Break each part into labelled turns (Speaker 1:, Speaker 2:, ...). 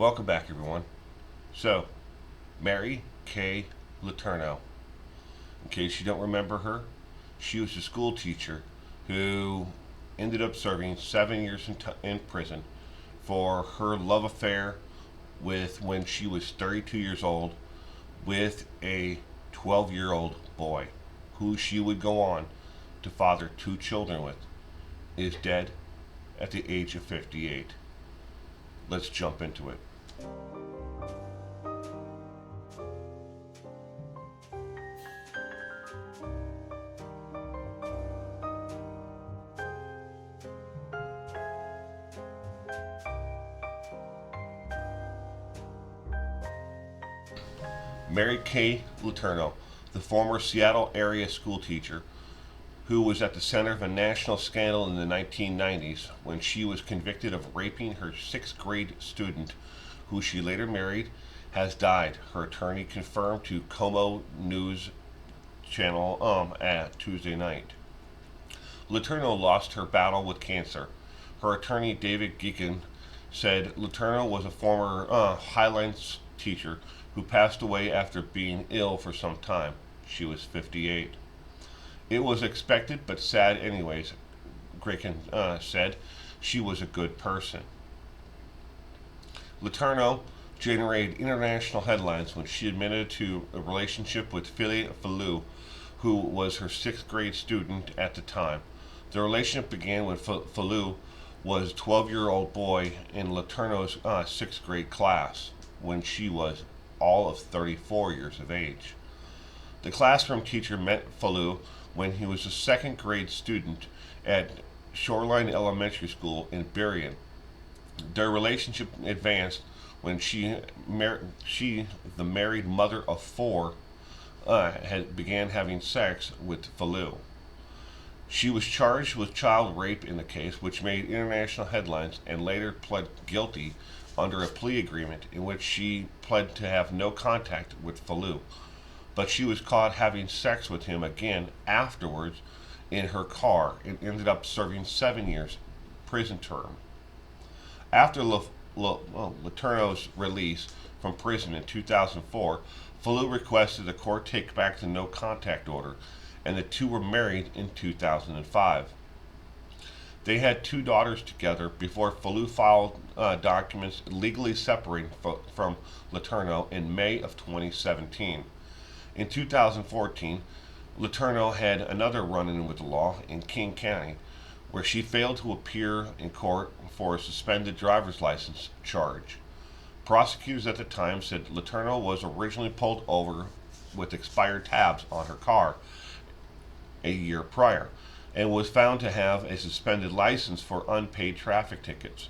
Speaker 1: Welcome back, everyone. So, Mary Kay Letourneau. In case you don't remember her, she was a school teacher who ended up serving 7 years in prison for her love affair with when she was 32 years old with a 12-year-old boy who she would go on to father two children with, is dead at the age of 58. Let's jump into it. Mary Kay Letourneau, the former Seattle area school teacher who was at the center of a national scandal in the 1990s when she was convicted of raping her sixth grade student, who she later married, has died, her attorney confirmed to Como News Channel at Tuesday night. Letourneau lost her battle with cancer. Her attorney, David Geekin, said Letourneau was a former Highlands teacher who passed away after being ill for some time. She was 58. It was expected but sad anyways, Geekin said. She was a good person. Letourneau generated international headlines when she admitted to a relationship with Faulaau, who was her sixth grade student at the time. The relationship began when Faulaau was a 12-year-old boy in Letourneau's sixth grade class when she was all of 34 years of age. The classroom teacher met Faulaau when he was a second grade student at Shoreline Elementary School in Burien. Their relationship advanced when the married mother of four, began having sex with Faulaau. She was charged with child rape in the case, which made international headlines, and later pled guilty under a plea agreement in which she pled to have no contact with Faulaau. But she was caught having sex with him again afterwards in her car and ended up serving 7 years prison term. After Letourneau's release from prison in 2004, Faulaau requested the court take back the no contact order, and the two were married in 2005. They had two daughters together before Faulaau filed documents legally separating from Letourneau in May of 2017. In 2014, Letourneau had another run-in with the law in King County, where she failed to appear in court for a suspended driver's license charge. Prosecutors at the time said Letourneau was originally pulled over with expired tabs on her car a year prior and was found to have a suspended license for unpaid traffic tickets.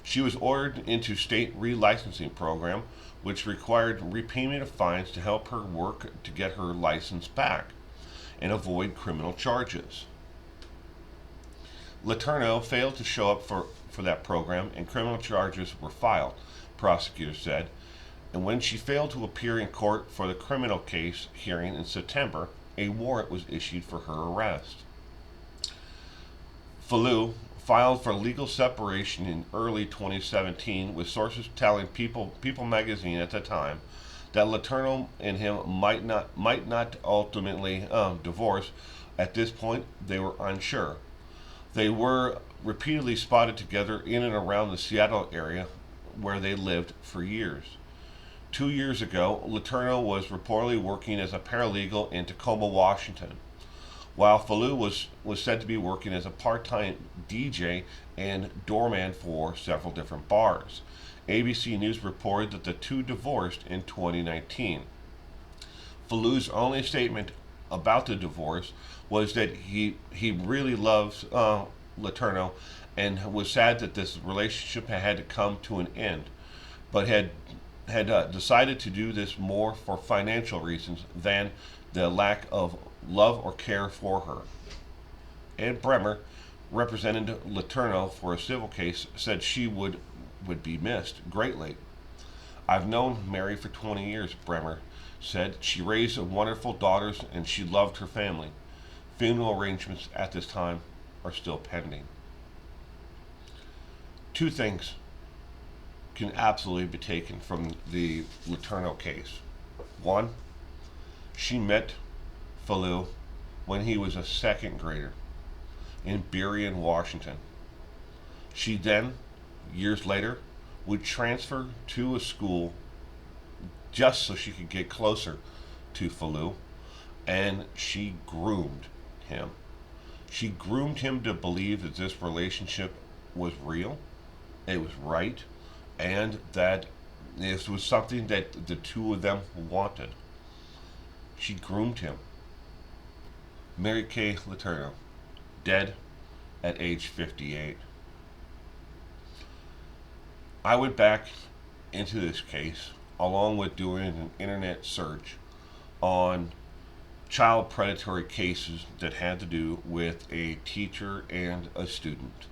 Speaker 1: She was ordered into state relicensing program, which required repayment of fines to help her work to get her license back and avoid criminal charges. Letourneau failed to show up for that program, and criminal charges were filed, prosecutors said. And when she failed to appear in court for the criminal case hearing in September, a warrant was issued for her arrest. Faulaau filed for legal separation in early 2017, with sources telling People magazine at the time that Letourneau and him might not ultimately divorce. At this point, they were unsure. They were repeatedly spotted together in and around the Seattle area, where they lived for years. 2 years ago, Letourneau was reportedly working as a paralegal in Tacoma, Washington, while Faulaau was said to be working as a part-time DJ and doorman for several different bars. ABC News reported that the two divorced in 2019. Faulau's only statement about the divorce was that he really loves Letourneau and was sad that this relationship had to come to an end, but had decided to do this more for financial reasons than the lack of love or care for her. Ed Bremer, represented Letourneau for a civil case, said she would be missed greatly. I've known Mary for 20 years, Bremer said. She raised wonderful daughters and she loved her family. Funeral arrangements at this time are still pending. Two things. can absolutely be taken from the Letourneau case. One, she met Faulaau when he was a second grader in Burien, Washington. She then, years later, would transfer to a school just so she could get closer to Faulaau, and she groomed him. She groomed him to believe that this relationship was real, it was right, and that this was something that the two of them wanted. She groomed him. Mary Kay Letourneau, dead at age 58. I went back into this case along with doing an internet search on child predatory cases that had to do with a teacher and a student.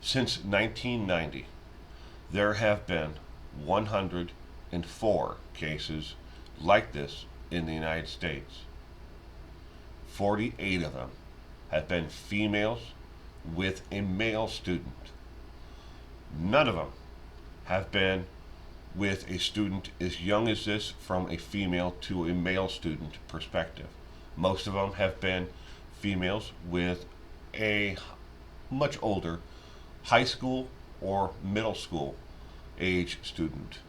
Speaker 1: Since 1990, there have been 104 cases like this in the United States. 48 of them have been females with a male student. None of them have been with a student as young as this from a female to a male student perspective. Most of them have been females with a much older high school or middle school age student.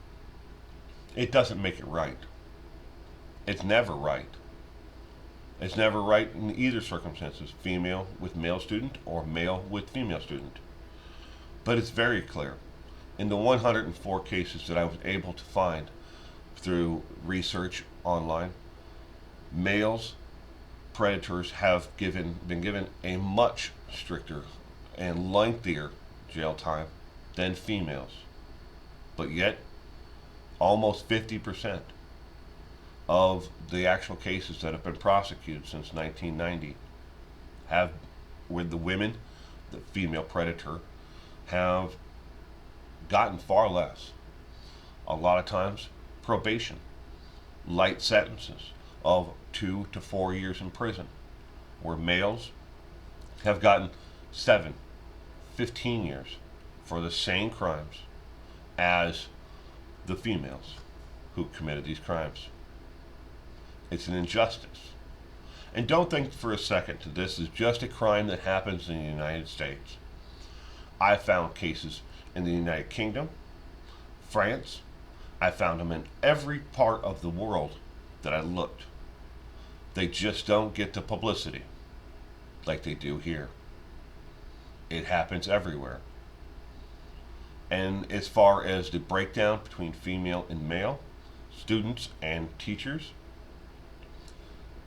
Speaker 1: It doesn't make it right. It's never right. It's never right in either circumstances, female with male student or male with female student. But it's very clear. In the 104 cases that I was able to find through research online, males predators have been given a much stricter and lengthier jail time than females. But yet, almost 50% of the actual cases that have been prosecuted since 1990 have, with the women, the female predator, have gotten far less. A lot of times, probation, light sentences of 2 to 4 years in prison, where males have gotten 7, 15 years for the same crimes as the females who committed these crimes. It's an injustice. And don't think for a second that this is just a crime that happens in the United States. I found cases in the United Kingdom, France. I found them in every part of the world that I looked. They just don't get the publicity like they do here. It happens everywhere. And as far as the breakdown between female and male, students and teachers,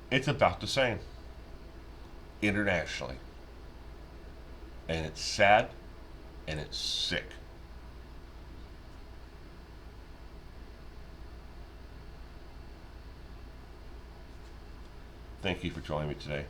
Speaker 1: it's about the same internationally. And it's sad and it's sick. Thank you for joining me today.